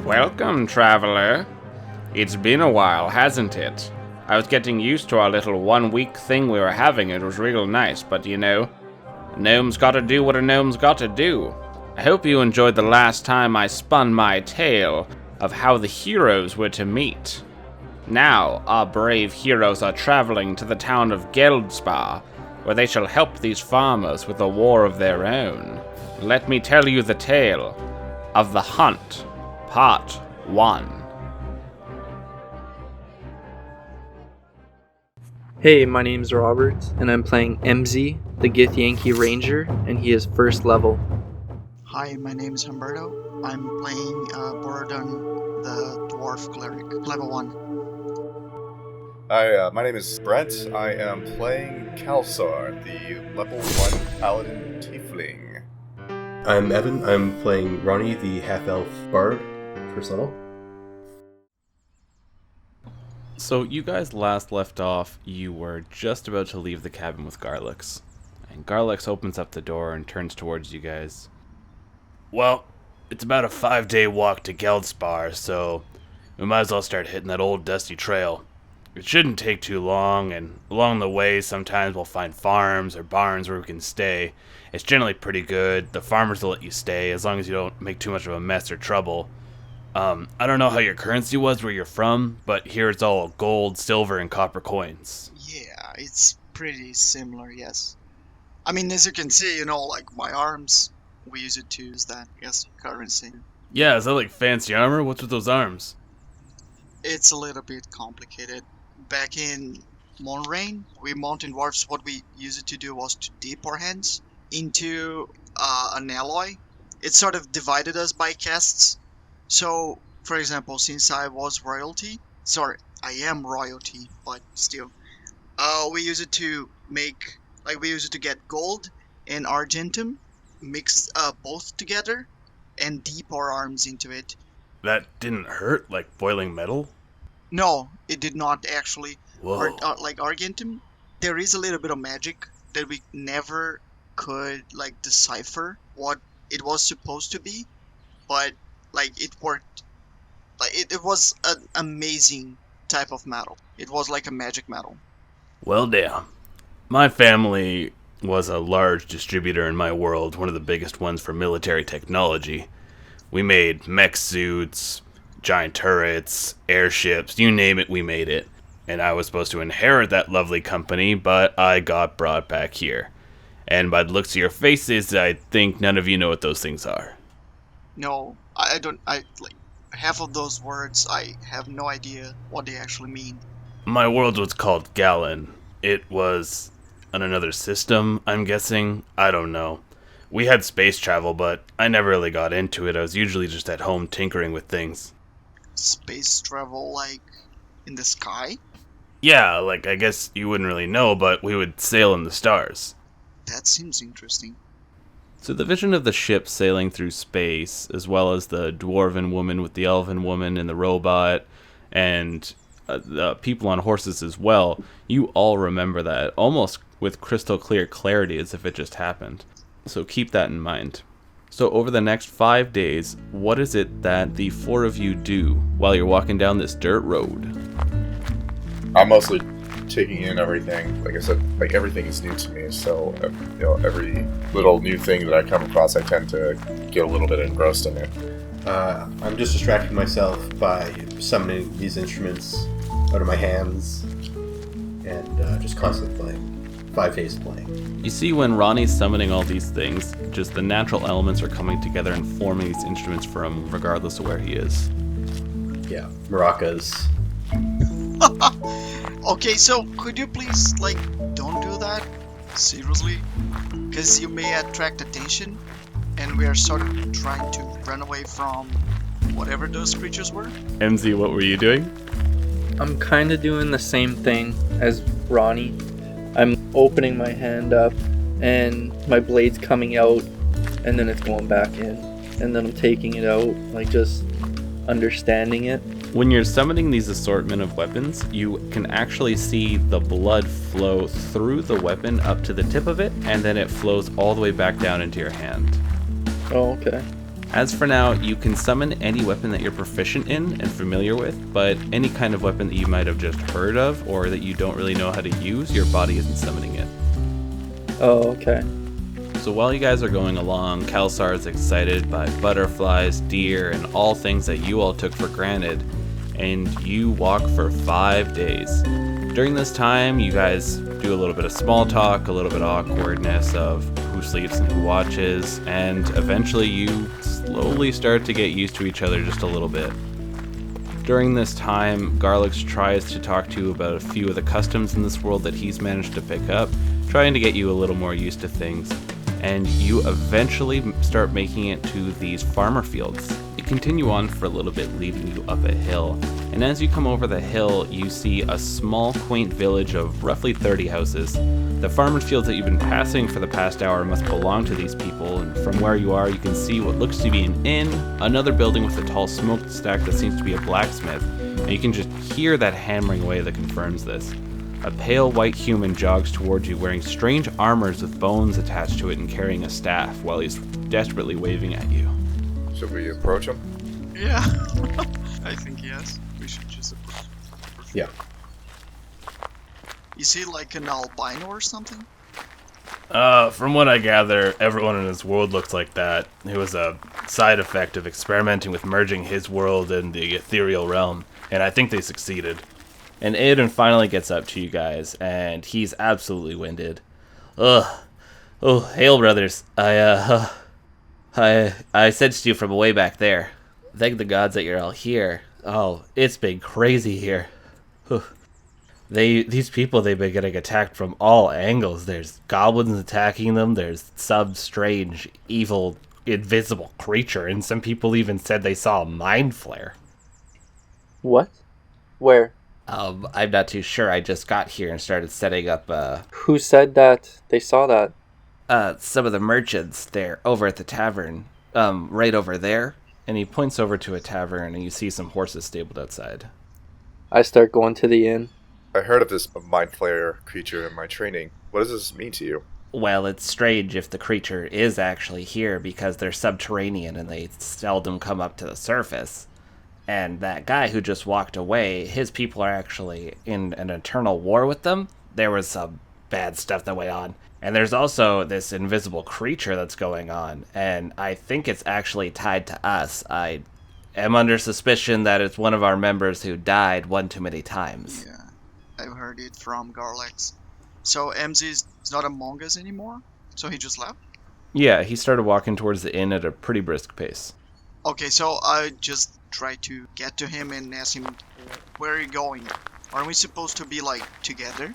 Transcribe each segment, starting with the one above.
Welcome, traveler. It's been a while, hasn't it? I was getting used to our little 1 week thing we were having. It was real nice, but a gnome's gotta do what a gnome's gotta do. I hope you enjoyed the last time I spun my tale of how the heroes were to meet. Now, our brave heroes are traveling to the town of Geldspar, where they shall help these farmers with a war of their own. Let me tell you the tale of the hunt, Part 1. Hey, my name's Robert, and I'm playing MZ, the Githyanki Ranger, and he is first level. Hi, my name is Humberto. I'm playing Borodon, the Dwarf Cleric, level 1. Hi, my name is Brent. I am playing Kalsar, the level 1 Paladin Tiefling. I'm Evan. I'm playing Ronnie, the half-elf bard, first level. So you guys last left off, you were just about to leave the cabin with Garlix. And Garlix opens up the door and turns towards you guys. Well, it's about a 5-day walk to Geldspar, so we might as well start hitting that old dusty trail. It shouldn't take too long, and along the way sometimes we'll find farms or barns where we can stay. It's generally pretty good. The farmers will let you stay as long as you don't make too much of a mess or trouble. I don't know how your currency was where you're from, but here it's all gold, silver, and copper coins. Yeah, it's pretty similar, yes. I mean, as you can see, like my arms, we use it to use that, currency. Yeah, is that like fancy armor? What's with those arms? It's a little bit complicated. Back in Monrain, we mountain dwarfs, what we used it to do was to dip our hands into an alloy. It sort of divided us by castes. So, for example, since I was royalty, I am royalty, but still, we use it to get gold and argentum, mix both together, and dip our arms into it. That didn't hurt, like boiling metal? No, it did not actually. Whoa. Like argentum, there is a little bit of magic that we never could decipher what it was supposed to be, but it worked. It was an amazing type of metal. It was like a magic metal. Well, damn. My family was a large distributor in my world, one of the biggest ones for military technology. We made mech suits, giant turrets, airships, you name it, we made it. And I was supposed to inherit that lovely company, but I got brought back here. And by the looks of your faces, I think none of you know what those things are. No, I don't. Half of those words, I have no idea what they actually mean. My world was called Gallon. It was on another system, I'm guessing. I don't know. We had space travel, but I never really got into it. I was usually just at home tinkering with things. Space travel, in the sky? Yeah, I guess you wouldn't really know, but we would sail in the stars. That seems interesting. So the vision of the ship sailing through space, as well as the dwarven woman with the elven woman and the robot, and the people on horses as well, you all remember that almost with crystal clear clarity as if it just happened. So keep that in mind. So over the next 5 days, what is it that the four of you do while you're walking down this dirt road? I'm mostly taking in everything. Like I said, everything is new to me, so every little new thing that I come across, I tend to get a little bit engrossed in it. I'm just distracting myself by summoning these instruments out of my hands and just constantly playing. 5 days playing. You see, when Ronnie's summoning all these things, just the natural elements are coming together and forming these instruments for him, regardless of where he is. Yeah, maracas. Okay, so could you please, don't do that? Seriously? Because you may attract attention, and we are sort of trying to run away from whatever those creatures were. MZ, what were you doing? I'm kind of doing the same thing as Ronnie. I'm opening my hand up, and my blade's coming out, and then it's going back in. And then I'm taking it out, just understanding it. When you're summoning these assortment of weapons, you can actually see the blood flow through the weapon up to the tip of it, and then it flows all the way back down into your hand. Oh, okay. As for now, you can summon any weapon that you're proficient in and familiar with, but any kind of weapon that you might have just heard of or that you don't really know how to use, your body isn't summoning it. Oh, okay. So while you guys are going along, Kelsar is excited by butterflies, deer, and all things that you all took for granted, and you walk for 5 days. During this time, you guys do a little bit of small talk, a little bit of awkwardness of who sleeps and who watches, and eventually you slowly start to get used to each other just a little bit. During this time, Garlix tries to talk to you about a few of the customs in this world that he's managed to pick up, trying to get you a little more used to things, and you eventually start making it to these farmer fields. You continue on for a little bit, leading you up a hill, and as you come over the hill, you see a small, quaint village of roughly 30 houses. The farmer fields that you've been passing for the past hour must belong to these people, and from where you are, you can see what looks to be an inn, another building with a tall smokestack that seems to be a blacksmith, and you can just hear that hammering away that confirms this. A pale white human jogs towards you wearing strange armors with bones attached to it and carrying a staff while he's desperately waving at you. Should we approach him? Yeah. I think yes. We should just approach. Yeah. Is he like an albino or something? From what I gather, everyone in this world looks like that. It was a side effect of experimenting with merging his world and the ethereal realm, and I think they succeeded. And Aiden finally gets up to you guys, and he's absolutely winded. Ugh. Oh, hail, brothers. I sensed you from way back there. Thank the gods that you're all here. Oh, it's been crazy here. These people, they've been getting attacked from all angles. There's goblins attacking them. There's some strange, evil, invisible creature, and some people even said they saw a mind flare. What? Where? I'm not too sure. I just got here and started setting up, Who said that they saw that? some of the merchants. They're over at the tavern, right over there. And he points over to a tavern, and you see some horses stabled outside. I start going to the inn. I heard of this mind flayer creature in my training. What does this mean to you? Well, it's strange if the creature is actually here, because they're subterranean and they seldom come up to the surface. And that guy who just walked away, his people are actually in an eternal war with them. There was some bad stuff that went on. And there's also this invisible creature that's going on, and I think it's actually tied to us. I am under suspicion that it's one of our members who died one too many times. Yeah, I've heard it from Garlex. So MZ is not among us anymore? So he just left? Yeah, he started walking towards the inn at a pretty brisk pace. Okay, so I just try to get to him and ask him, where are you going? Are we supposed to be, like, together?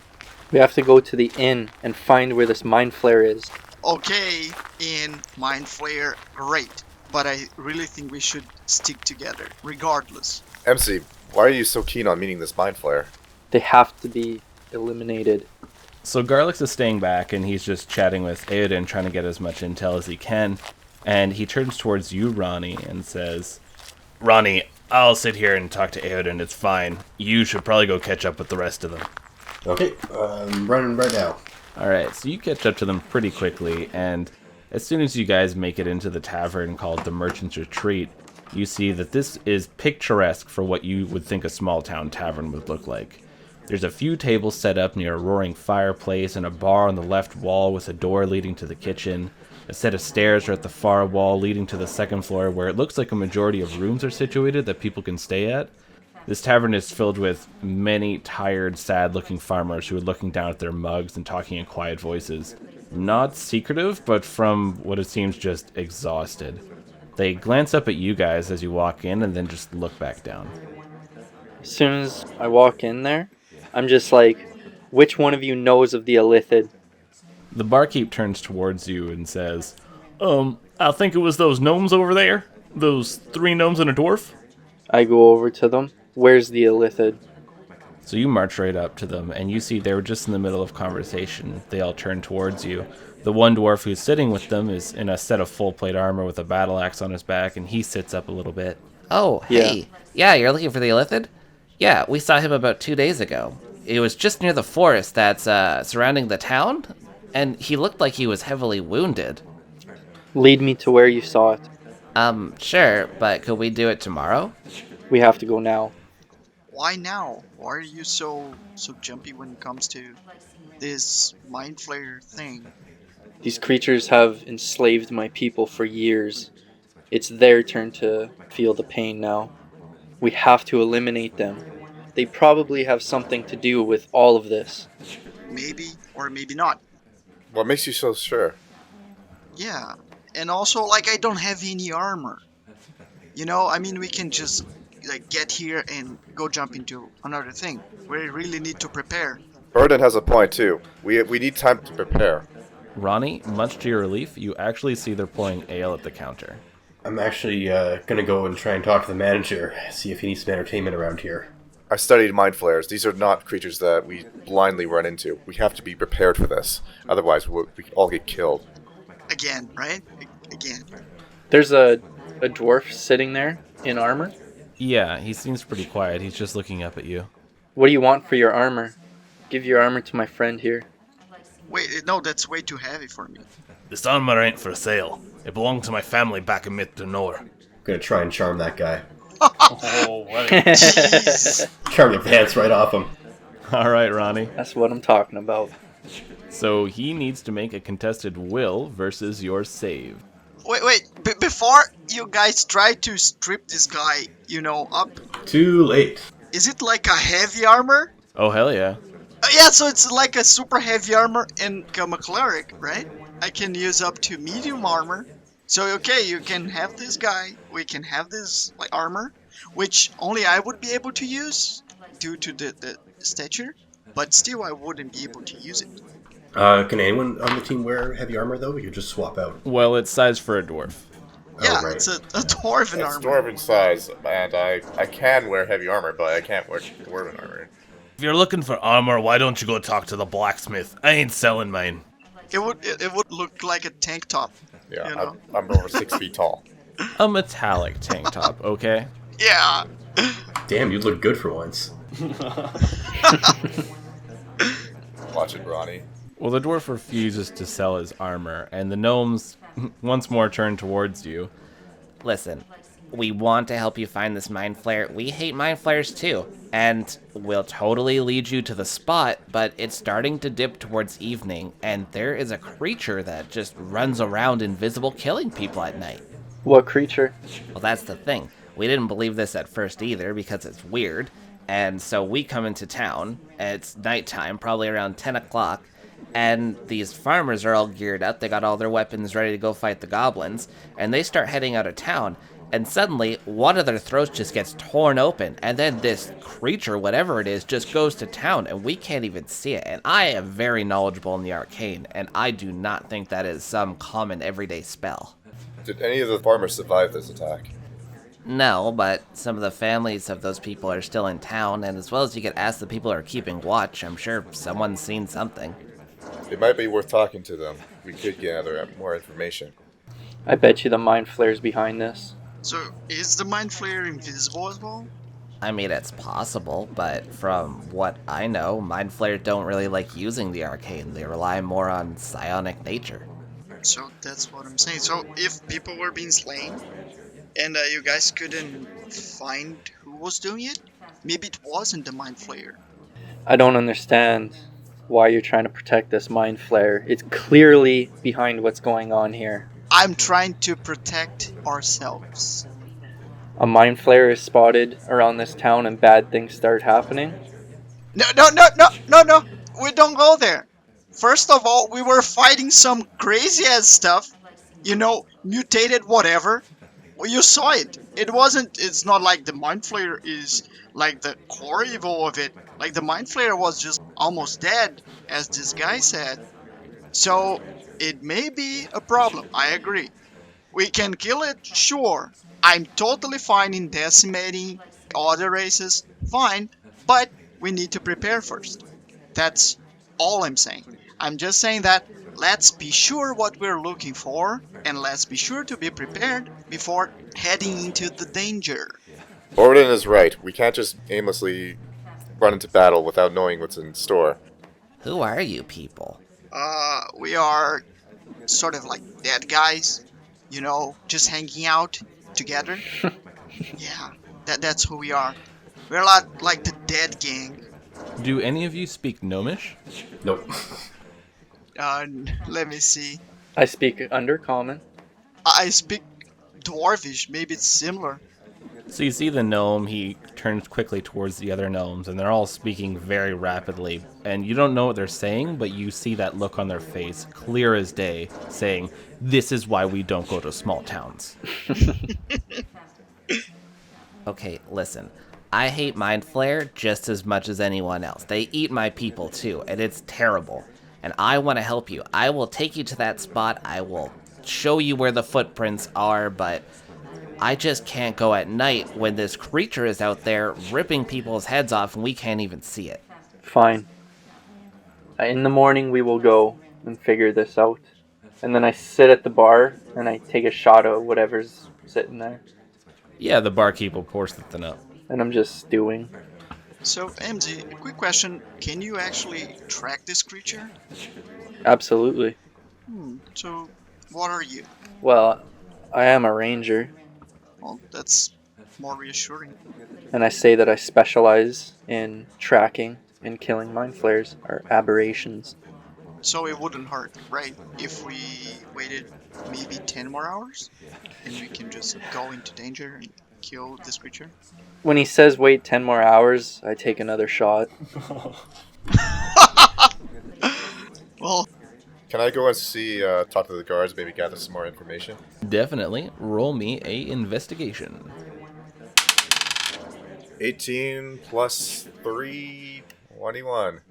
We have to go to the inn and find where this mind flare is. Okay, in Mind Flare, great. But I really think we should stick together, regardless. MC, why are you so keen on meeting this mind flayer? They have to be eliminated. So Garlix is staying back, and he's just chatting with Aoden, trying to get as much intel as he can. And he turns towards you, Ronnie, and says, Ronnie, I'll sit here and talk to Aoden, it's fine. You should probably go catch up with the rest of them. Okay, I'm running right now. Alright, so you catch up to them pretty quickly, and as soon as you guys make it into the tavern called the Merchant's Retreat, you see that this is picturesque for what you would think a small town tavern would look like. There's a few tables set up near a roaring fireplace and a bar on the left wall with a door leading to the kitchen. A set of stairs are at the far wall leading to the second floor where it looks like a majority of rooms are situated that people can stay at. This tavern is filled with many tired, sad-looking farmers who are looking down at their mugs and talking in quiet voices. Not secretive, but from what it seems just exhausted. They glance up at you guys as you walk in and then just look back down. As soon as I walk in there, I'm just like, which one of you knows of the Illithid? The barkeep turns towards you and says, I think it was those gnomes over there. Those 3 gnomes and a dwarf. I go over to them. Where's the Illithid? So you march right up to them, and you see they were just in the middle of conversation. They all turn towards you. The one dwarf who's sitting with them is in a set of full plate armor with a battle axe on his back, and he sits up a little bit. Oh, hey. Yeah, you're looking for the Illithid? Yeah, we saw him about 2 days ago. It was just near the forest that's surrounding the town, and he looked like he was heavily wounded. Lead me to where you saw it. Sure, but could we do it tomorrow? We have to go now. Why now? Why are you so jumpy when it comes to this mind flayer thing? These creatures have enslaved my people for years. It's their turn to feel the pain now. We have to eliminate them. They probably have something to do with all of this. Maybe or maybe not. What makes you so sure? Yeah. And also, like, I don't have any armor. You know, I mean, we can just like get here and go jump into another thing. We really need to prepare. Borodon has a point too. We need time to prepare. Ronnie, much to your relief, you actually see they're pouring ale at the counter. I'm actually gonna go and try and talk to the manager, see if he needs some entertainment around here. I studied mind flayers. These are not creatures that we blindly run into. We have to be prepared for this. Otherwise, we all get killed. Again, right? Again. There's a dwarf sitting there in armor. Yeah, he seems pretty quiet. He's just looking up at you. What do you want for your armor? Give your armor to my friend here. Wait, no, that's way too heavy for me. This armor ain't for sale. It belonged to my family back in mid Nor. Gonna try and charm that guy. Oh, what? Jeez. Charm the pants right off him. All right, Ronnie. That's what I'm talking about. So he needs to make a contested will versus your save. Wait. Before you guys try to strip this guy, up, Too late. is it like a heavy armor? Oh, hell yeah. Yeah, so it's like a super heavy armor and I'm a cleric, right? I can use up to medium armor. So, okay, you can have this guy, we can have this like armor, which only I would be able to use due to the stature, but still I wouldn't be able to use it. Can anyone on the team wear heavy armor, though? We could just swap out. Well, it's sized for a dwarf. Yeah, right. it's a dwarven It's armor. dwarven size, and I can wear heavy armor, but I can't wear dwarven armor. If you're looking for armor, why don't you go talk to the blacksmith? I ain't selling mine. It would look like a tank top. Yeah, You know. I'm over 6 feet tall. A metallic tank top, okay? Yeah. Damn, you'd look good for once. Watch it, Ronnie. Well, the dwarf refuses to sell his armor, and the gnomes once more turn towards you. Listen, we want to help you find this mind flare. We hate mind flares too, and we'll totally lead you to the spot, but it's starting to dip towards evening, and there is a creature that just runs around invisible killing people at night. What creature? Well, that's the thing. We didn't believe this at first either because it's weird, and so we come into town. It's nighttime, probably around 10 o'clock, and these farmers are all geared up. They got all their weapons ready to go fight the goblins, and they start heading out of town. And suddenly, one of their throats just gets torn open, and then this creature, whatever it is, just goes to town, and we can't even see it. And I am very knowledgeable in the arcane, and I do not think that is some common everyday spell. Did any of the farmers survive this attack? No, but some of the families of those people are still in town, and as well as you could ask the people who are keeping watch, I'm sure someone's seen something. It might be worth talking to them. We could gather more information. I bet you the mind flare's behind this. So, is the mind flayer invisible as well? I mean, it's possible, but from what I know, mind flayers don't really like using the arcane. They rely more on psionic nature. So that's what I'm saying. So if people were being slain, and you guys couldn't find who was doing it, maybe it wasn't the mind flayer. I don't understand why you're trying to protect this mind flare. It's clearly behind what's going on here. I'm trying to protect ourselves. A mind flare is spotted around this town and bad things start happening. No. We don't go there. First of all, we were fighting some crazy ass stuff. Mutated whatever. Well, you saw it. It's not like the mind flayer is like the core evil of it. Like the mind flayer was just almost dead, as this guy said. So it may be a problem, I agree. We can kill it, sure. I'm totally fine in decimating other races, fine, but we need to prepare first. That's all I'm saying. I'm just saying that let's be sure what we're looking for, and let's be sure to be prepared before heading into the danger. Borodon is right. We can't just aimlessly run into battle without knowing what's in store. Who are you people? We are sort of like dead guys. just hanging out together. Yeah, that's who we are. We're not like the dead gang. Do any of you speak Gnomish? Nope. Let me see. I speak Undercommon. I speak Dwarvish. Maybe it's similar. So you see the gnome, he turns quickly towards the other gnomes, and they're all speaking very rapidly. And you don't know what they're saying, but you see that look on their face, clear as day, saying, "This is why we don't go to small towns." Okay, listen. I hate Mind Flare just as much as anyone else. They eat my people too, and it's terrible. And I want to help you. I will take you to that spot. I will show you where the footprints are, but I just can't go at night when this creature is out there ripping people's heads off and we can't even see it. Fine. In the morning we will go and figure this out. And then I sit at the bar and I take a shot of whatever's sitting there. Yeah, the barkeep will pour something up. And I'm just stewing. So, MZ, a quick question. Can you actually track this creature? Absolutely. So, what are you? Well, I am a ranger. Well, that's more reassuring. And I say that I specialize in tracking and killing mind flares, or aberrations. So it wouldn't hurt, right? If we waited maybe 10 more hours? And we can just go into danger and kill this creature? When he says wait 10 more hours, I take another shot. Well, Can I go and see, talk to the guards, maybe gather some more information? Definitely. Roll me a investigation. 18 plus 3, 21.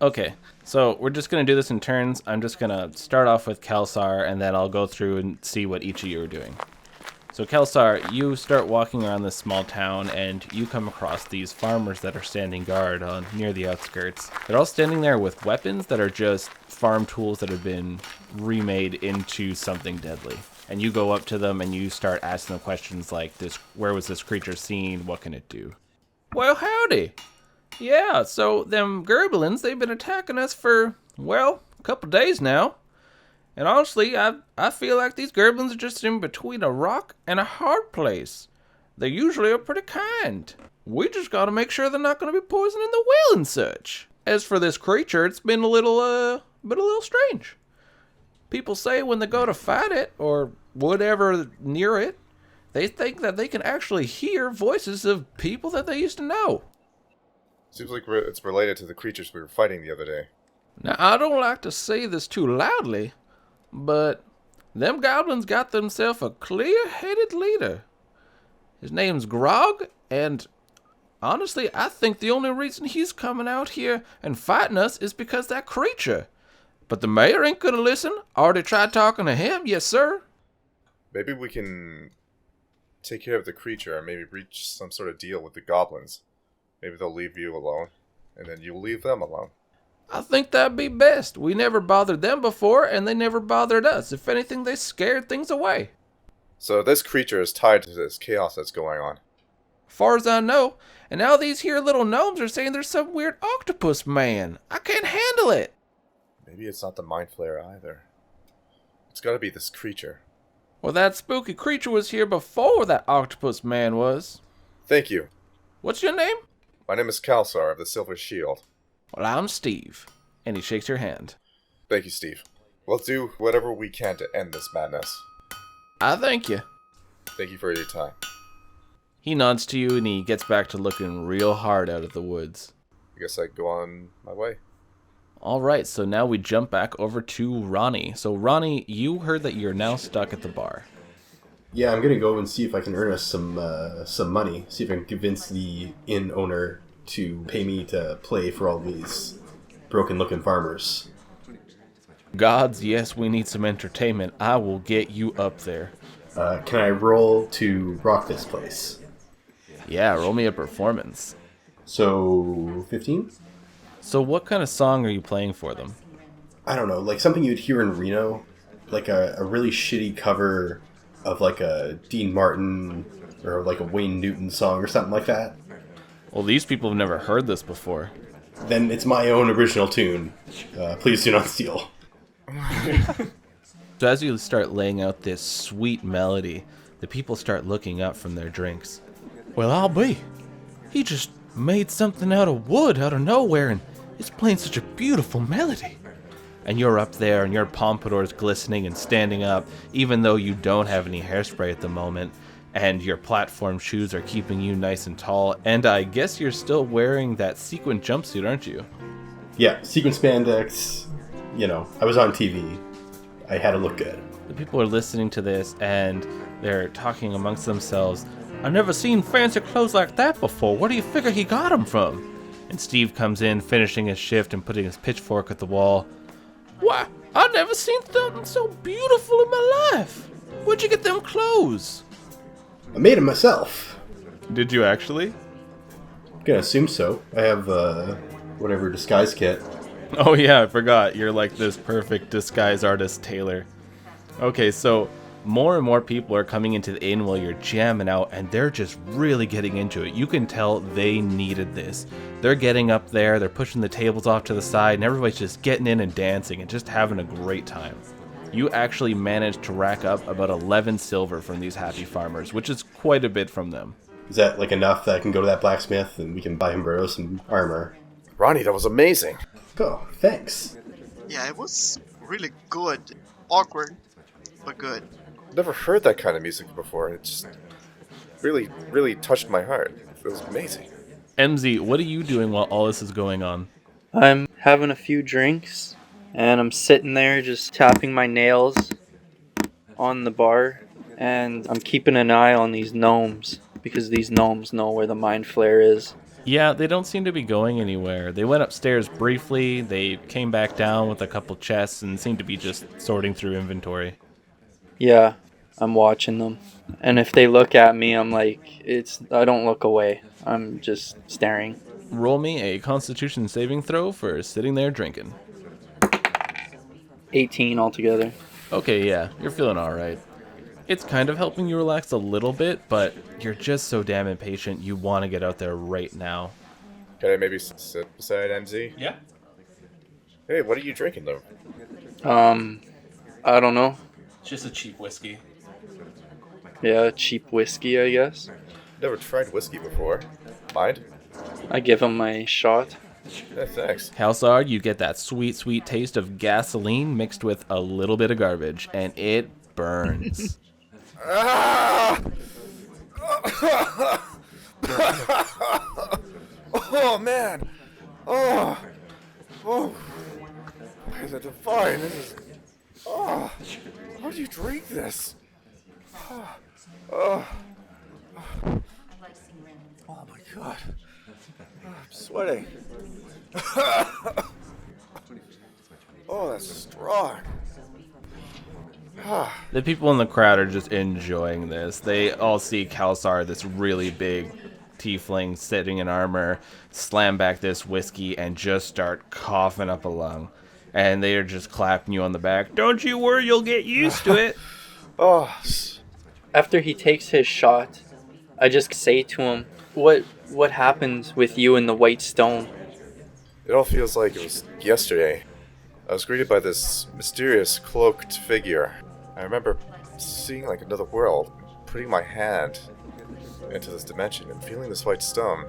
Okay, so we're just going to do this in turns. I'm just going to start off with Kelsar, and then I'll go through and see what each of you are doing. So Kelsar, you start walking around this small town, and you come across these farmers that are standing guard on near the outskirts. They're all standing there with weapons that are just farm tools that have been remade into something deadly. And you go up to them and you start asking them questions like, "This, where was this creature seen? What can it do?" "Well, howdy. Yeah, so them gerbilins, they've been attacking us for, well, a couple days now. And honestly, I feel like these gerbilins are just in between a rock and a hard place. They usually are pretty kind. We just gotta make sure they're not gonna be poisoning the well and such. As for this creature, it's been a little strange. People say when they go to fight it, or whatever near it, they think that they can actually hear voices of people that they used to know. Seems like it's related to the creatures we were fighting the other day. Now, I don't like to say this too loudly, but them goblins got themselves a clear-headed leader. His name's Grog, and honestly, I think the only reason he's coming out here and fighting us is because that creature. But the mayor ain't gonna listen. Already tried talking to him, yes sir. Maybe we can take care of the creature and maybe reach some sort of deal with the goblins. Maybe they'll leave you alone, and then you leave them alone. I think that'd be best. We never bothered them before, and they never bothered us. If anything, they scared things away. So this creature is tied to this chaos that's going on. Far as I know, and now these here little gnomes are saying there's some weird octopus man. I can't handle it. Maybe it's not the Mind Flayer either. It's gotta be this creature. Well, that spooky creature was here before that octopus man was. Thank you. What's your name? My name is Kalsar of the Silver Shield. Well, I'm Steve. And he shakes your hand. Thank you, Steve. We'll do whatever we can to end this madness. I thank you. Thank you for your time. He nods to you and he gets back to looking real hard out of the woods. I guess I go on my way. Alright, so now we jump back over to Ronnie. So Ronnie, you heard that you're now stuck at the bar. Yeah, I'm gonna go and see if I can earn us some money. See if I can convince the inn owner to pay me to play for all these broken-looking farmers. Gods, yes, we need some entertainment. I will get you up there. Can I roll to rock this place? Yeah, roll me a performance. So, 15? So what kind of song are you playing for them? I don't know, like something you'd hear in Reno. Like a really shitty cover of like a Dean Martin or like a Wayne Newton song or something like that. Well, these people have never heard this before. Then it's my own original tune. Please do not steal. So as you start laying out this sweet melody, the people start looking up from their drinks. Well, I'll be. He just made something out of wood out of nowhere, and it's playing such a beautiful melody. And you're up there, and your pompadour's glistening and standing up, even though you don't have any hairspray at the moment, and your platform shoes are keeping you nice and tall, and I guess you're still wearing that sequin jumpsuit, aren't you? Yeah, sequin spandex. I was on TV. I had to look good. The people are listening to this, and they're talking amongst themselves. I've never seen fancy clothes like that before. Where do you figure he got them from? And Steve comes in, finishing his shift and putting his pitchfork at the wall. Why, I've never seen something so beautiful in my life. Where'd you get them clothes? I made them myself. Did you actually? I'm gonna assume so. I have, whatever disguise kit. Oh yeah, I forgot. You're like this perfect disguise artist tailor. Okay, so more and more people are coming into the inn while you're jamming out, and they're just really getting into it. You can tell they needed this. They're getting up there, they're pushing the tables off to the side, and everybody's just getting in and dancing and just having a great time. You actually managed to rack up about 11 silver from these happy farmers, which is quite a bit from them. Is that like enough that I can go to that blacksmith and we can buy Humberto some armor? Ronnie, that was amazing. Oh, thanks. Yeah, it was really good. Awkward, but good. Never heard that kind of music before. It just really, really touched my heart. It was amazing. MZ, what are you doing while all this is going on? I'm having a few drinks, and I'm sitting there just tapping my nails on the bar, and I'm keeping an eye on these gnomes, because these gnomes know where the mind flare is. Yeah, they don't seem to be going anywhere. They went upstairs briefly, they came back down with a couple chests, and seemed to be just sorting through inventory. Yeah, I'm watching them. And if they look at me, I'm like, I don't look away. I'm just staring. Roll me a Constitution saving throw for sitting there drinking. 18 altogether. Okay, yeah, you're feeling alright. It's kind of helping you relax a little bit, but you're just so damn impatient you want to get out there right now. Can I maybe sit beside MZ? Yeah. Hey, what are you drinking though? I don't know. Just a cheap whiskey. Yeah, cheap whiskey, I guess. Never tried whiskey before. Mind? I give him my shot. Yeah, thanks. Halsard, you get that sweet, sweet taste of gasoline mixed with a little bit of garbage, and it burns. Ah! Oh man! Oh! Is it divine? This is. Oh! How do you drink this? Oh my god! I'm sweating. Oh, that's strong. The people in the crowd are just enjoying this. They all see Kalsar, this really big tiefling sitting in armor, slam back this whiskey and just start coughing up a lung. And they are just clapping you on the back. Don't you worry, you'll get used to it. Oh. After he takes his shot, I just say to him, What happened with you and the White Stone? It all feels like it was yesterday. I was greeted by this mysterious cloaked figure. I remember seeing like another world, putting my hand into this dimension and feeling this white stone.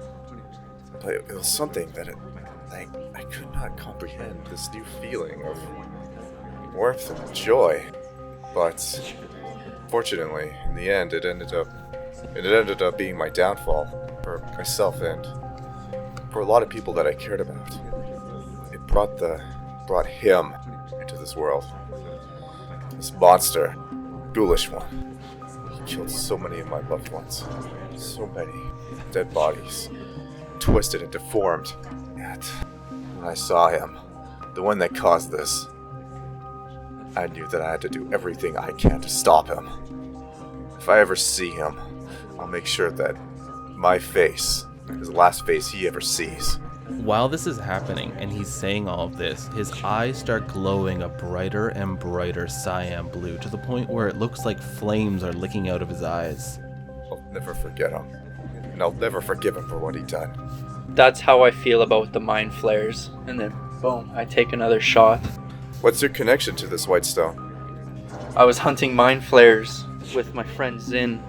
But it was something that I could not comprehend, this new feeling of warmth and joy. But fortunately, in the end, it ended up being my downfall for myself and for a lot of people that I cared about. It brought him into this world. This monster, ghoulish one. He killed so many of my loved ones. So many dead bodies, twisted and deformed. Yet, when I saw him, the one that caused this, I knew that I had to do everything I can to stop him. If I ever see him, I'll make sure that my face is the last face he ever sees. While this is happening and he's saying all of this, his eyes start glowing a brighter and brighter cyan blue to the point where it looks like flames are licking out of his eyes. I'll never forget him. And I'll never forgive him for what he done. That's how I feel about the mind flares. And then, boom, I take another shot. What's your connection to this white stone? I was hunting mind flares with my friend Zin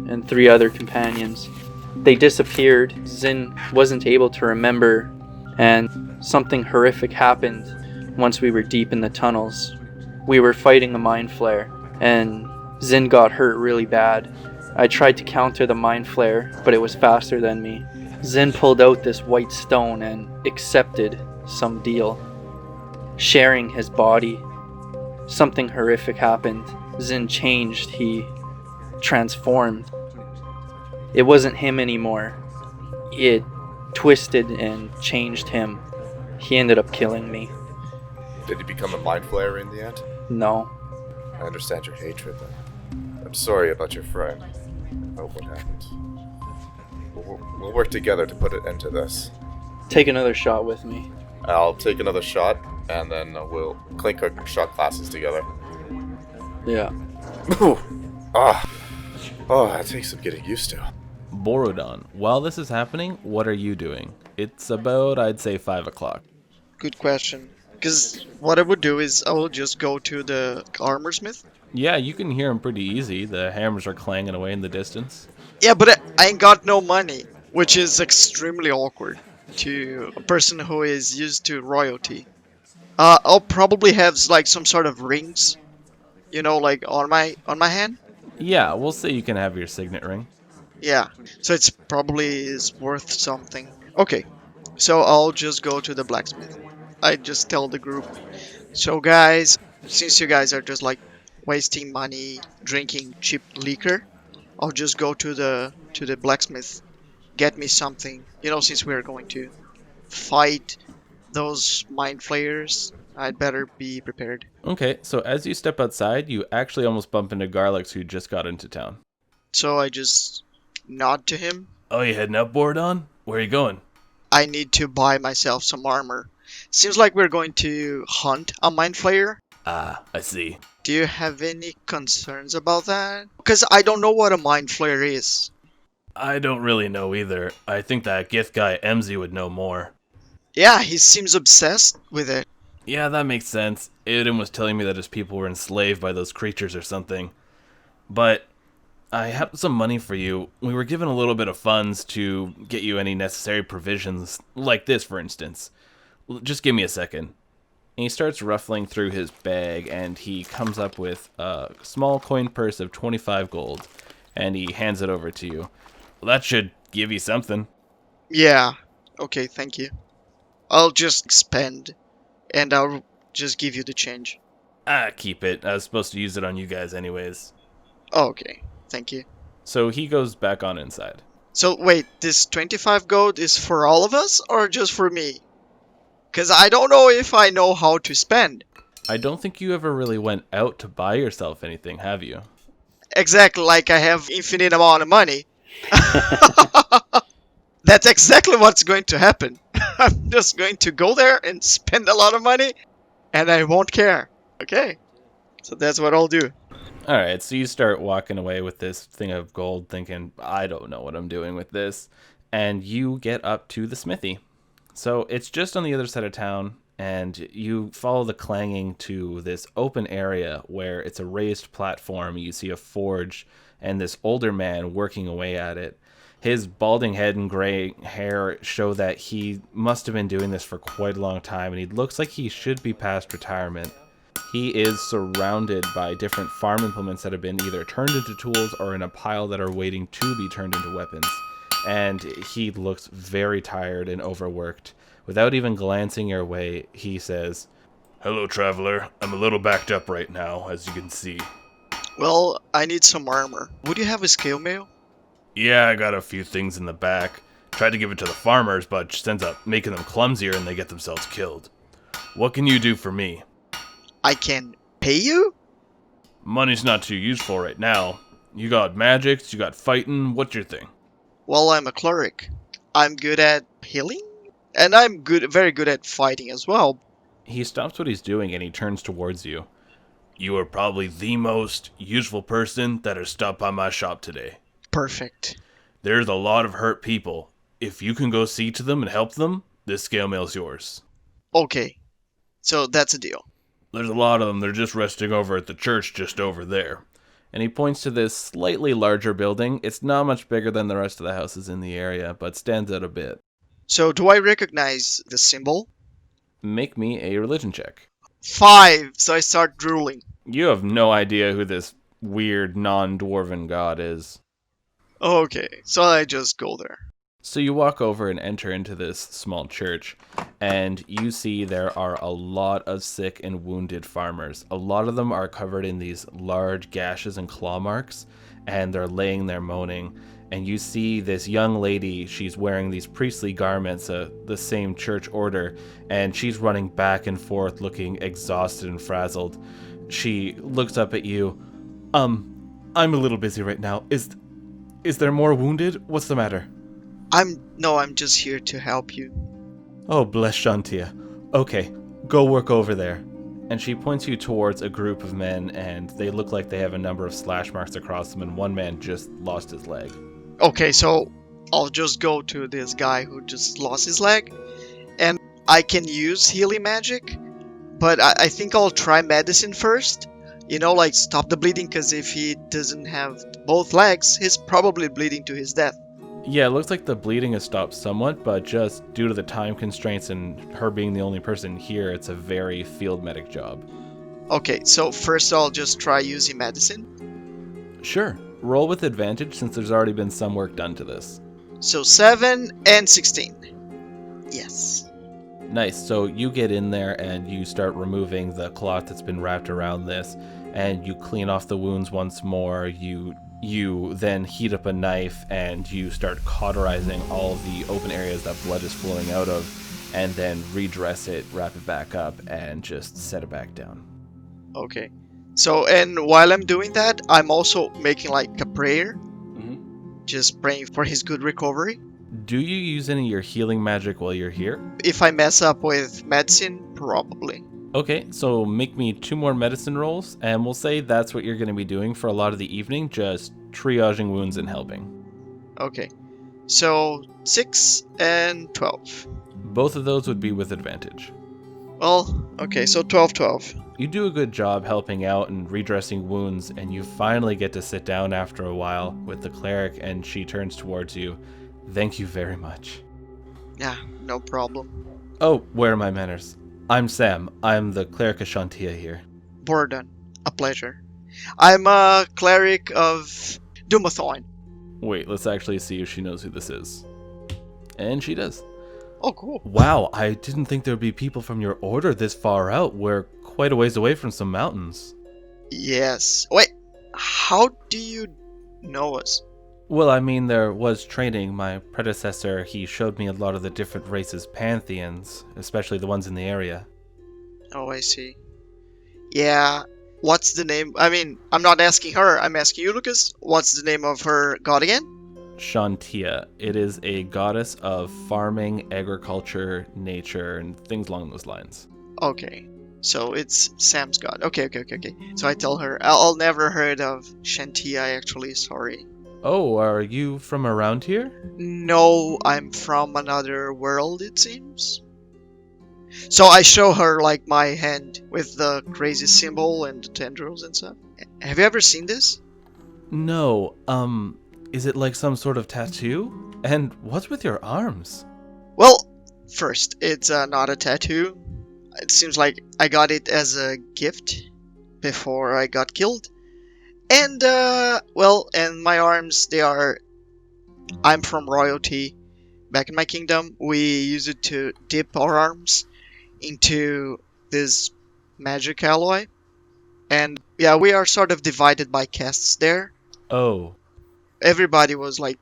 and 3 other companions. They disappeared. Zin wasn't able to remember, and something horrific happened once we were deep in the tunnels. We were fighting a mind flare, and Zin got hurt really bad. I tried to counter the mind flare, but it was faster than me. Zin pulled out this white stone and accepted some deal, sharing his body. Something horrific happened. Zin changed. He transformed. It wasn't him anymore. It twisted and changed him. He ended up killing me. Did he become a mind flayer in the end? No. I understand your hatred then. I'm sorry about your friend. I hope what happened. We'll work together to put an end to this. Take another shot with me. I'll take another shot, and then we'll clink our shot glasses together. Yeah. That takes some getting used to. Borodon, while this is happening, what are you doing? It's about, I'd say, 5 o'clock. Good question. Because what I would do is I will just go to the armorsmith. Yeah, you can hear them pretty easy. The hammers are clanging away in the distance. Yeah, but I ain't got no money, which is extremely awkward to a person who is used to royalty. I'll probably have like some sort of rings, like on my hand. Yeah, we'll say you can have your signet ring. Yeah, so it's probably is worth something. Okay, so I'll just go to the blacksmith. I just tell the group. So guys, since you guys are just like wasting money drinking cheap liquor, I'll just go to the blacksmith, get me something. Since we're going to fight those mind flayers, I'd better be prepared. Okay, so as you step outside, you actually almost bump into Garlix, who just got into town. So I just nod to him. Oh, you heading up, Borodon? Where are you going? I need to buy myself some armor. Seems like we're going to hunt a mind flayer. Ah, I see. Do you have any concerns about that? Because I don't know what a mind flayer is. I don't really know either. I think that Gith guy MZ would know more. Yeah, he seems obsessed with it. Yeah, that makes sense. Aiden was telling me that his people were enslaved by those creatures or something. But I have some money for you. We were given a little bit of funds to get you any necessary provisions, like this, for instance. Just give me a second. And he starts ruffling through his bag, and he comes up with a small coin purse of 25 gold, and he hands it over to you. Well, that should give you something. Yeah. Okay, thank you. I'll just spend, and I'll just give you the change. Ah, keep it. I was supposed to use it on you guys anyways. Okay, thank you. So he goes back on inside. So wait, this 25 gold is for all of us, or just for me? Because I don't know if I know how to spend. I don't think you ever really went out to buy yourself anything, have you? Exactly, like I have infinite amount of money. That's exactly what's going to happen. I'm just going to go there and spend a lot of money, and I won't care. Okay, so that's what I'll do. Alright, so you start walking away with this thing of gold thinking, I don't know what I'm doing with this. And you get up to the smithy. So it's just on the other side of town, and you follow the clanging to this open area where it's a raised platform. You see a forge and this older man working away at it. His balding head and gray hair show that he must have been doing this for quite a long time, and he looks like he should be past retirement. He is surrounded by different farm implements that have been either turned into tools or in a pile that are waiting to be turned into weapons. And he looks very tired and overworked. Without even glancing your way, he says, Hello, traveler. I'm a little backed up right now, as you can see. Well, I need some armor. Would you have a scale mail? Yeah, I got a few things in the back. Tried to give it to the farmers, but it just ends up making them clumsier and they get themselves killed. What can you do for me? I can pay you? Money's not too useful right now. You got magics, you got fighting, what's your thing? Well, I'm a cleric. I'm good at healing, and I'm very good at fighting as well. he stops what he's doing and he turns towards you. You are probably the most useful person that has stopped by my shop today. Perfect. There's a lot of hurt people. If you can go see to them and help them, this scale mail's yours. Okay, so that's a deal. There's a lot of them. They're just resting over at the church just over there. And he points to this slightly larger building. It's not much bigger than the rest of the houses in the area, but stands out a bit. So do I recognize the symbol? Make me a religion check. 5. So I start drooling. You have no idea who this weird non-dwarven god is. Okay, so I just go there. So you walk over and enter into this small church, and you see there are a lot of sick and wounded farmers. A lot of them are covered in these large gashes and claw marks, and they're laying there moaning. And you see this young lady, she's wearing these priestly garments, the same church order, and she's running back and forth looking exhausted and frazzled. She looks up at you. I'm a little busy right now. Is there more wounded? What's the matter? I'm just here to help you. Oh, bless Shantia. Okay, go work over there. And she points you towards a group of men, and they look like they have a number of slash marks across them, and one man just lost his leg. Okay, so I'll just go to this guy who just lost his leg, and I can use healing magic, but I think I'll try medicine first. Like stop the bleeding, because if he doesn't have both legs, he's probably bleeding to his death. Yeah, it looks like the bleeding has stopped somewhat, but just due to the time constraints and her being the only person here, it's a very field medic job. Okay, so first I'll just try using medicine. Sure. Roll with advantage since there's already been some work done to this. So 7 and 16. Yes. Nice. So you get in there and you start removing the cloth that's been wrapped around this, and you clean off the wounds once more. You then heat up a knife and you start cauterizing all of the open areas that blood is flowing out of, and then redress it, wrap it back up, and just set it back down. Okay. So, and while I'm doing that, I'm also making like a prayer. Just praying for his good recovery. Do you use any of your healing magic while you're here? If I mess up with medicine, probably. Okay, so make me 2 more medicine rolls, and we'll say that's what you're going to be doing for a lot of the evening, just triaging wounds and helping. Okay. So 6 and 12. Both of those would be with advantage. Well, okay, so 12. You do a good job helping out and redressing wounds, and you finally get to sit down after a while with the cleric, and she turns towards you. Thank you very much. Yeah, no problem. Oh, where are my manners? I'm Sam. I'm the cleric of Shantia here. Borodon, a pleasure. I'm a cleric of Dumathorn. Wait, let's actually see if she knows who this is. And she does. Oh, cool. Wow, I didn't think there would be people from your order this far out. We're quite a ways away from some mountains. Yes. Wait, how do you know us? Well, I mean, there was training. My predecessor, he showed me a lot of the different races' pantheons, especially the ones in the area. Oh, I see. Yeah, what's the name? I mean, I'm not asking her, I'm asking you, Lucas. What's the name of her god again? Shantia. It is a goddess of farming, agriculture, nature, and things along those lines. Okay, so it's Sam's god. Okay. So I tell her, I'll never heard of Shantia, actually, sorry. Oh, are you from around here? No, I'm from another world, it seems. So I show her like my hand with the crazy symbol and the tendrils and stuff. Have you ever seen this? No, is it like some sort of tattoo? And what's with your arms? Well, first, it's not a tattoo. It seems like I got it as a gift before I got killed. And, and my arms, I'm from royalty. Back in my kingdom, we use it to dip our arms into this magic alloy. And, yeah, we are sort of divided by castes there. Oh. Everybody was, like,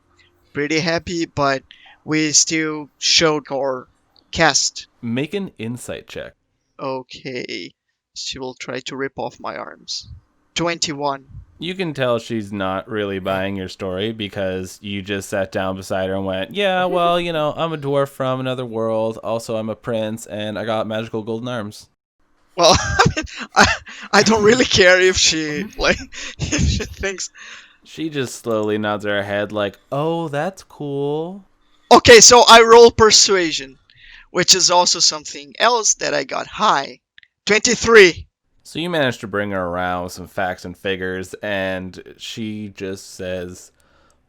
pretty happy, but we still showed our caste. Make an insight check. Okay. She will try to rip off my arms. 21. You can tell she's not really buying your story because you just sat down beside her and went, yeah, well, I'm a dwarf from another world. Also, I'm a prince and I got magical golden arms. Well, I mean, I don't really care if she, if she thinks... She just slowly nods her head like, oh, that's cool. Okay, so I roll persuasion, which is also something else that I got high. 23. So you managed to bring her around with some facts and figures, and she just says,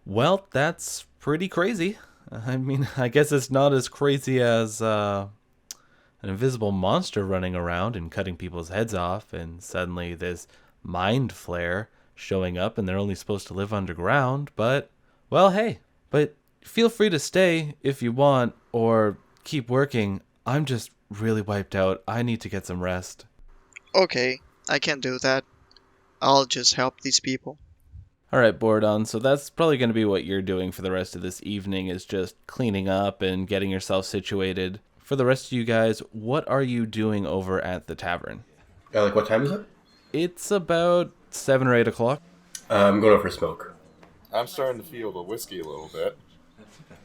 well, that's pretty crazy. I mean, I guess it's not as crazy as an invisible monster running around and cutting people's heads off, and suddenly this mind flare showing up, and they're only supposed to live underground. But, well, hey, but feel free to stay if you want, or keep working. I'm just really wiped out. I need to get some rest. Okay, I can do that. I'll just help these people. All right, Borodon, so that's probably going to be what you're doing for the rest of this evening, is just cleaning up and getting yourself situated. For the rest of you guys, what are you doing over at the tavern? Like, what time is it? It's about 7 or 8 o'clock. I'm going out for a smoke. I'm starting to feel the whiskey a little bit.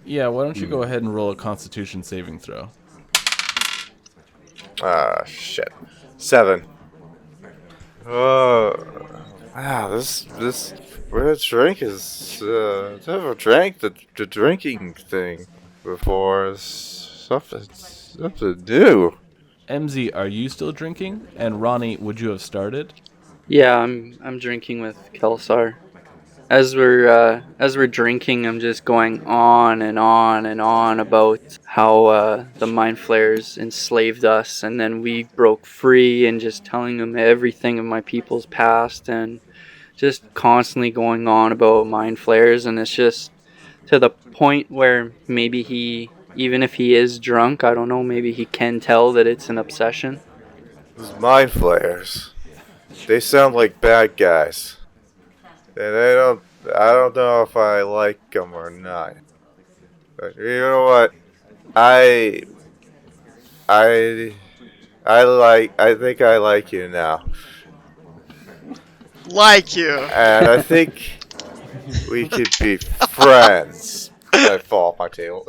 Yeah, why don't you go ahead and roll a Constitution saving throw? Ah, shit. 7. Oh, wow, this red drink is, I've never drank the drinking thing before. It's something new. MZ, are you still drinking? And Ronnie, would you have started? Yeah, I'm drinking with Geldspar. As we're drinking, I'm just going on and on and on about how the mind flayers enslaved us, and then we broke free, and just telling them everything of my people's past, and just constantly going on about mind flayers. And it's just to the point where maybe he, even if he is drunk, I don't know, maybe he can tell that it's an obsession. These mind flayers, they sound like bad guys. And I don't know if I like them or not. But you know what? I think I like you now. Like you! And I think we could be friends. I fall off my table.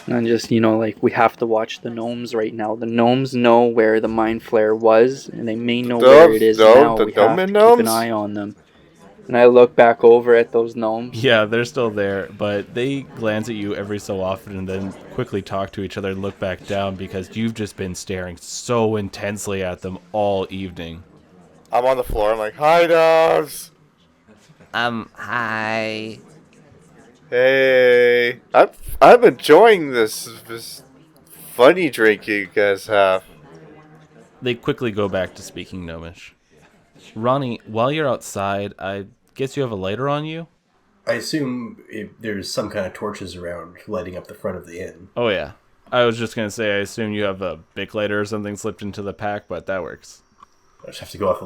And just, like, we have to watch the gnomes right now. The gnomes know where the mind flare was, and they may know where it is now. We have to keep an eye on them. And I look back over at those gnomes. Yeah, they're still there, but they glance at you every so often and then quickly talk to each other and look back down because you've just been staring so intensely at them all evening. I'm on the floor. I'm like, hi, dogs. Hi. Hey, I'm enjoying this funny drink you guys have. They quickly go back to speaking Gnomish. Ronnie, while you're outside, I guess you have a lighter on you? I assume there's some kind of torches around lighting up the front of the inn. Oh, yeah. I was just going to say, I assume you have a Bic lighter or something slipped into the pack, but that works. I just have to go off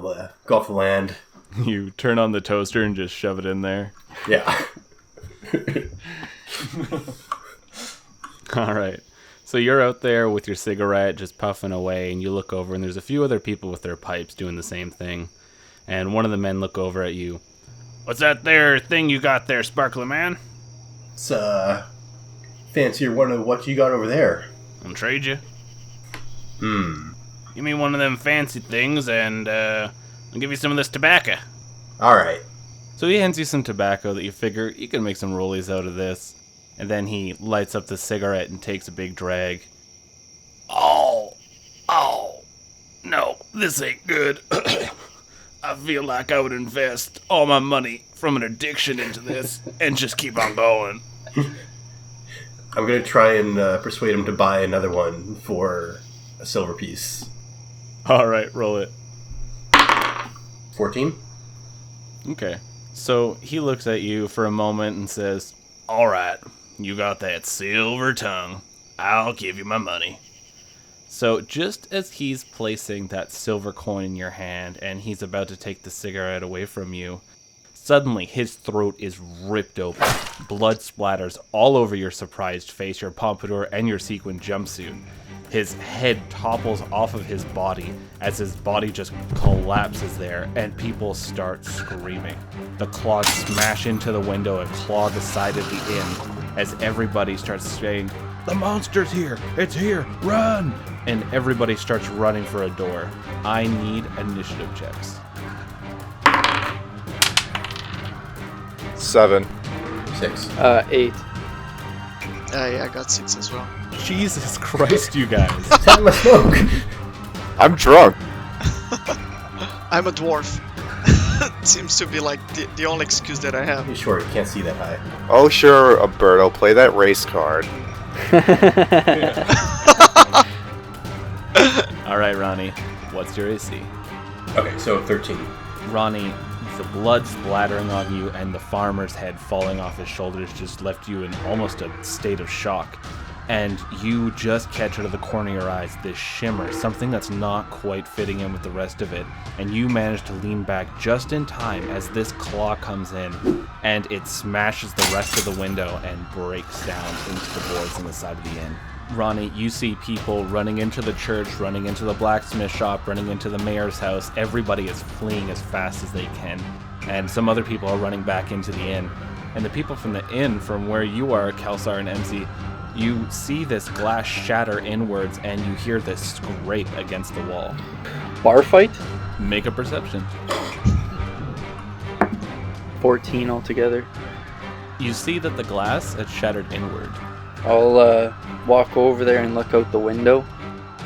the land. You turn on the toaster and just shove it in there. Yeah. All right. So you're out there with your cigarette just puffing away, and you look over, and there's a few other people with their pipes doing the same thing. And one of the men look over at you. What's that there thing you got there, Sparkler Man? It's fancier one of what you got over there. I'll trade you. Give me one of them fancy things, and I'll give you some of this tobacco. All right. So he hands you some tobacco that you figure you can make some rollies out of this. And then he lights up the cigarette and takes a big drag. Oh, no, this ain't good. I feel like I would invest all my money from an addiction into this and just keep on going. I'm going to try and persuade him to buy another one for a silver piece. All right, roll it. 14? Okay. So he looks at you for a moment and says, all right, you got that silver tongue. I'll give you my money. So just as he's placing that silver coin in your hand and he's about to take the cigarette away from you, suddenly his throat is ripped open. Blood splatters all over your surprised face, your pompadour, and your sequin jumpsuit. His head topples off of his body as his body just collapses there, and people start screaming. The claws smash into the window and claw the side of the inn as everybody starts saying, "The monster's here! It's here! Run!" And everybody starts running for a door. I need initiative checks. 7. 6. 8. Yeah, I got 6 as well. Jesus Christ, you guys. Have my smoke. I'm drunk. I'm a dwarf. Seems to be like the only excuse that I have. You sure you can't see that high? Oh, sure, Alberto, play that race card. All right, Ronnie, what's your AC? Okay, so 13. Ronnie, the blood splattering on you and the farmer's head falling off his shoulders just left you in almost a state of shock. And you just catch out of the corner of your eyes this shimmer, something that's not quite fitting in with the rest of it. And you manage to lean back just in time as this claw comes in and it smashes the rest of the window and breaks down into the boards on the side of the inn. Ronnie, you see people running into the church, running into the blacksmith shop, running into the mayor's house. Everybody is fleeing as fast as they can. And some other people are running back into the inn. And the people from the inn, from where you are, Kelsar and MC, you see this glass shatter inwards and you hear this scrape against the wall. Bar fight? Make a perception. 14 altogether. You see that the glass had shattered inward. I'll walk over there and look out the window.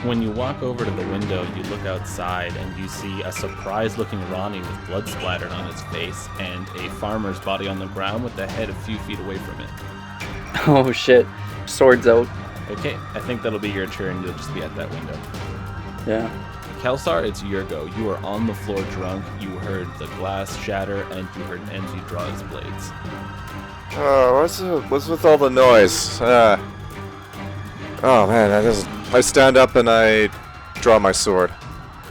When you walk over to the window, you look outside and you see a surprised-looking Ronnie with blood splattered on his face and a farmer's body on the ground with the head a few feet away from it. Oh shit. Swords out. Okay, I think that'll be your turn. You'll just be at that window. Yeah. Kelsar, it's your go. You are on the floor drunk. You heard the glass shatter and you heard Envy draw his blades. What's with all the noise? Oh man, I stand up and I draw my sword.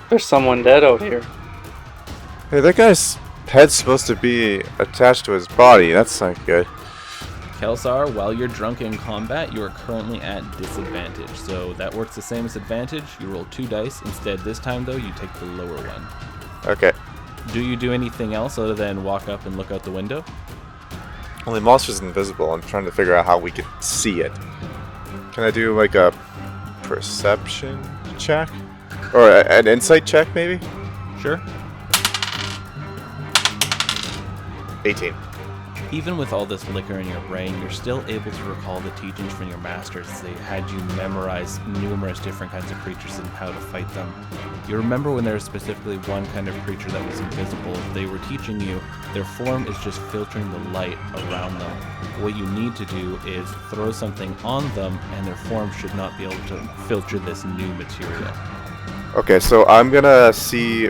There's someone dead out here. Hey, that guy's head's supposed to be attached to his body. That's not good. Kelsar, while you're drunk in combat, you are currently at disadvantage. So that works the same as advantage. You roll 2 dice. Instead, this time though, you take the lower one. Okay. Do you do anything else other than walk up and look out the window? Well, the monster's invisible. I'm trying to figure out how we can see it. Can I do like a perception check? Or an insight check, maybe? Sure. 18. Even with all this liquor in your brain, you're still able to recall the teachings from your masters as they had you memorize numerous different kinds of creatures and how to fight them. You remember when there was specifically one kind of creature that was invisible. They were teaching you their form is just filtering the light around them. What you need to do is throw something on them and their form should not be able to filter this new material. Okay, so I'm gonna see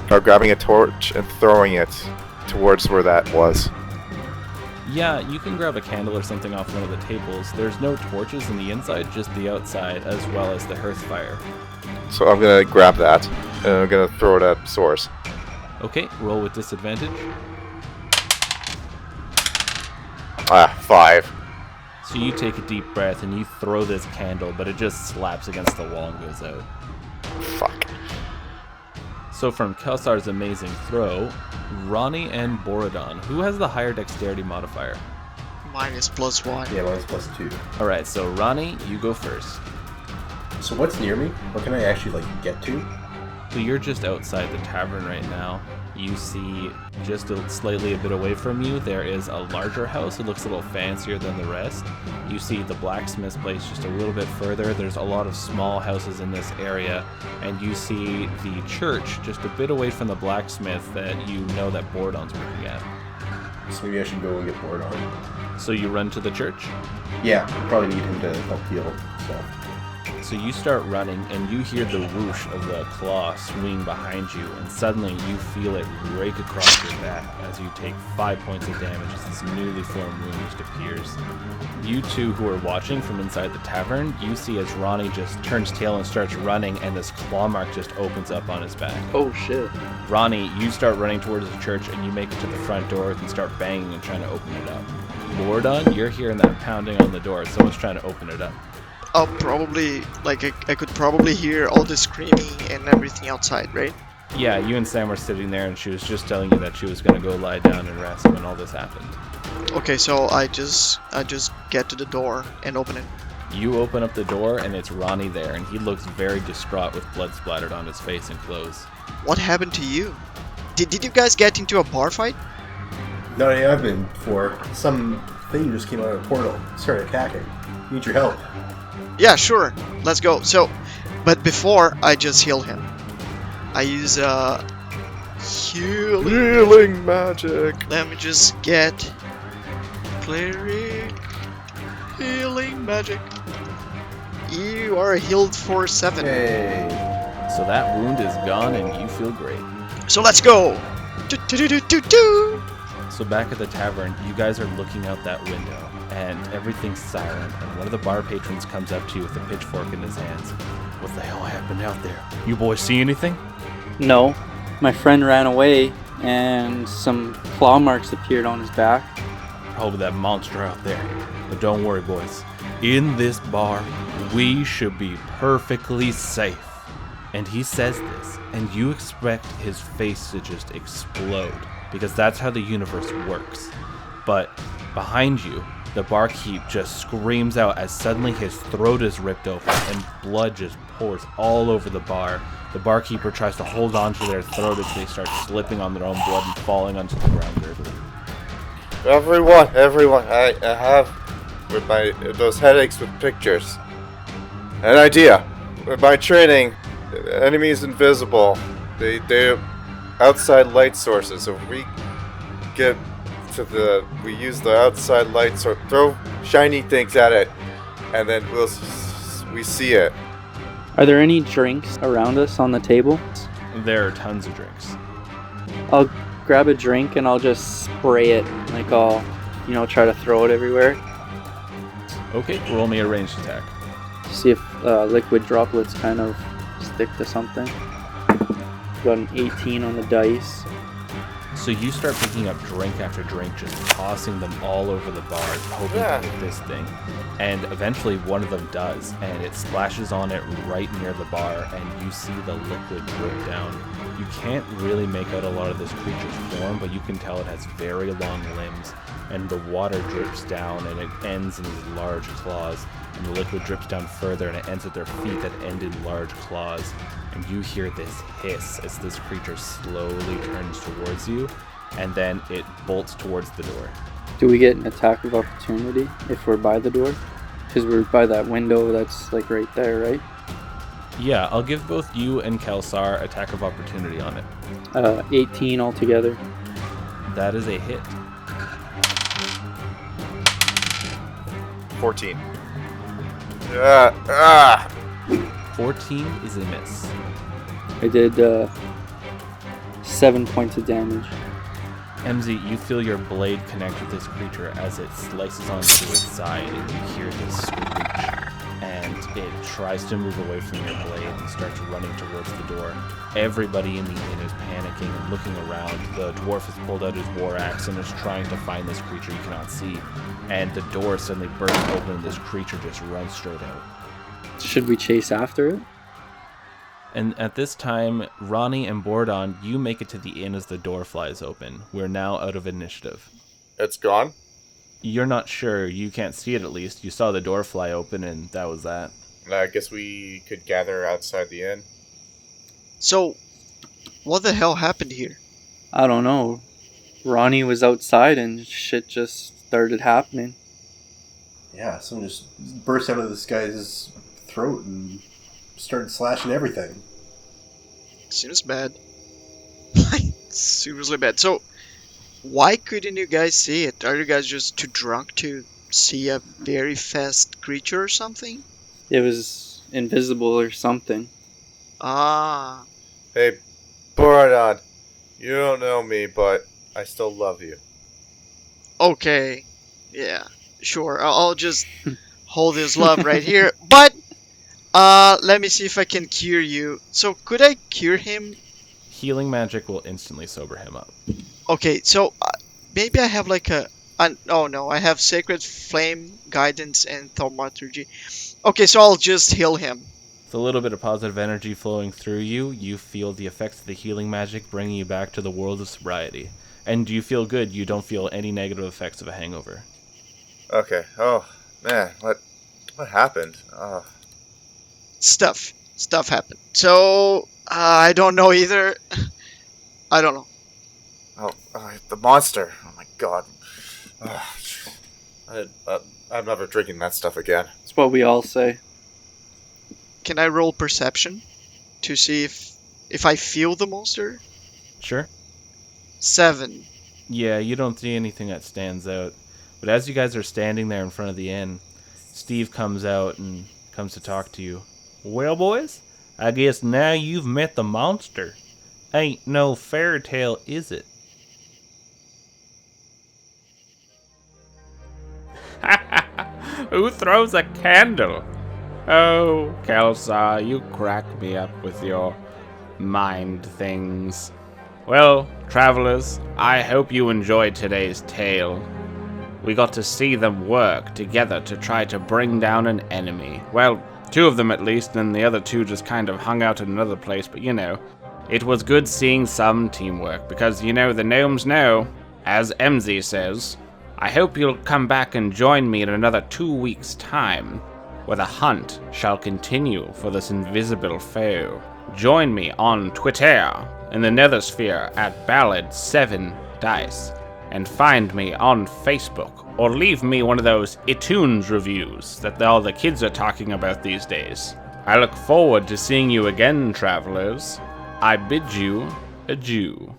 grabbing a torch and throwing it towards where that was. Yeah, you can grab a candle or something off one of the tables. There's no torches in the inside, just the outside, as well as the hearth fire. So I'm gonna grab that, and I'm gonna throw it at Source. Okay, roll with disadvantage. 5. So you take a deep breath and you throw this candle, but it just slaps against the wall and goes out. Fuck. So from Kelsar's amazing throw, Ronnie and Borodon, who has the higher dexterity modifier? Mine is +1. Yeah, mine's +2. Alright, so Ronnie, you go first. So what's near me? What can I actually, get to? So you're just outside the tavern right now. You see just slightly a bit away from you, there is a larger house. It looks a little fancier than the rest. You see the blacksmith's place just a little bit further. There's a lot of small houses in this area. And you see the church just a bit away from the blacksmith that you know that Borodon's working at. So maybe I should go and get Borodon. So you run to the church? Yeah, probably need him to help heal, so... So you start running and you hear the whoosh of the claw swing behind you and suddenly you feel it rake across your back as you take 5 points of damage as this newly formed wound just appears. You two who are watching from inside the tavern, you see as Ronnie just turns tail and starts running and this claw mark just opens up on his back. Oh shit. Ronnie, you start running towards the church and you make it to the front door and start banging and trying to open it up. Borodon, you're hearing that pounding on the door. Someone's trying to open it up. I'll probably, I could probably hear all the screaming and everything outside, right? Yeah, you and Sam were sitting there and she was just telling you that she was going to go lie down and rest when all this happened. Okay, so I just get to the door and open it. You open up the door and it's Ronnie there and he looks very distraught with blood splattered on his face and clothes. What happened to you? Did you guys get into a bar fight? No, yeah, I've been before. Some thing just came out of a portal, started attacking. Need your help. Yeah, sure. Let's go. So, but before I just heal him, I use Healing magic. Let me just get cleric healing magic. You are healed for 7. Hey. So that wound is gone and you feel great. So let's go. Do-do-do-do-do-do. So back at the tavern, you guys are looking out that window, and everything's silent, and one of the bar patrons comes up to you with a pitchfork in his hands. What the hell happened out there? You boys see anything? No, my friend ran away, and some claw marks appeared on his back. Probably that monster out there. But don't worry, boys. In this bar, we should be perfectly safe. And he says this, and you expect his face to just explode, because that's how the universe works. But behind you, the barkeep just screams out as suddenly his throat is ripped open and blood just pours all over the bar. The barkeeper tries to hold on to their throat as they start slipping on their own blood and falling onto the ground gurgling. Everyone, I have with my those headaches with pictures. An idea. With my training, enemies invisible. They're outside light sources. So if we get to we use the outside light source, throw shiny things at it, and then we see it. Are there any drinks around us on the table? There are tons of drinks. I'll grab a drink and I'll just spray it. Like I'll, try to throw it everywhere. Okay, roll me a ranged attack. See if liquid droplets kind of stick to something. Got an 18 on the dice. So you start picking up drink after drink, just tossing them all over the bar, hoping to hit this thing. And eventually one of them does, and it splashes on it right near the bar, and you see the liquid drip down. You can't really make out a lot of this creature's form, but you can tell it has very long limbs, and the water drips down, and it ends in these large claws. And the liquid drips down further, and it ends at their feet that end in large claws. And you hear this hiss as this creature slowly turns towards you, and then it bolts towards the door. Do we get an attack of opportunity if we're by the door? Because we're by that window that's like right there, right? Yeah, I'll give both you and Kelsar attack of opportunity on it. 18 altogether. That is a hit. 14. 14 is a miss. I did 7 points of damage. MZ, you feel your blade connect with this creature as it slices onto its side, and you hear this screech. And it tries to move away from your blade and starts running towards the door. Everybody in the inn is panicking and looking around. The dwarf has pulled out his war axe and is trying to find this creature you cannot see. And the door suddenly bursts open and this creature just runs straight out. Should we chase after it? And at this time, Ronnie and Borodon, you make it to the inn as the door flies open. We're now out of initiative. It's gone? You're not sure. You can't see it at least. You saw the door fly open and that was that. I guess we could gather outside the inn. So, what the hell happened here? I don't know. Ronnie was outside and shit just started happening. Yeah, someone just burst out of this guy's throat and started slashing everything. Seems bad. Like, seriously bad. So, why couldn't you guys see it? Are you guys just too drunk to see a very fast creature or something? It was invisible or something. Ah. Hey, Borodon, you don't know me, but I still love you. Okay. Yeah, sure. I'll just hold his love right here. But, let me see if I can cure you. So, could I cure him? Healing magic will instantly sober him up. Okay, so maybe I have like oh no, I have Sacred Flame, Guidance, and Thaumaturgy. Okay, so I'll just heal him. With a little bit of positive energy flowing through you, you feel the effects of the healing magic bringing you back to the world of sobriety. And you feel good, you don't feel any negative effects of a hangover. Okay. Oh, man, what happened? Oh. Stuff happened. So, I don't know either. I don't know. Oh, the monster. Oh my god. I'm never drinking that stuff again. That's what we all say. Can I roll perception to see if I feel the monster? Sure. 7. Yeah, you don't see anything that stands out. But as you guys are standing there in front of the inn, Steve comes out and comes to talk to you. Well, boys, I guess now you've met the monster. Ain't no fairy tale, is it? Who throws a candle? Oh, Geldspar, you crack me up with your mind things. Well, travelers, I hope you enjoyed today's tale. We got to see them work together to try to bring down an enemy. Well, 2 of them at least, and the other 2 just kind of hung out in another place, but you know. It was good seeing some teamwork, because, you know, the gnomes know, as MZ says. I hope you'll come back and join me in another 2 weeks' time, where the hunt shall continue for this invisible foe. Join me on Twitter, in the Nethersphere at Ballad 7 Dice, and find me on Facebook, or leave me one of those iTunes reviews that all the kids are talking about these days. I look forward to seeing you again, travelers. I bid you adieu.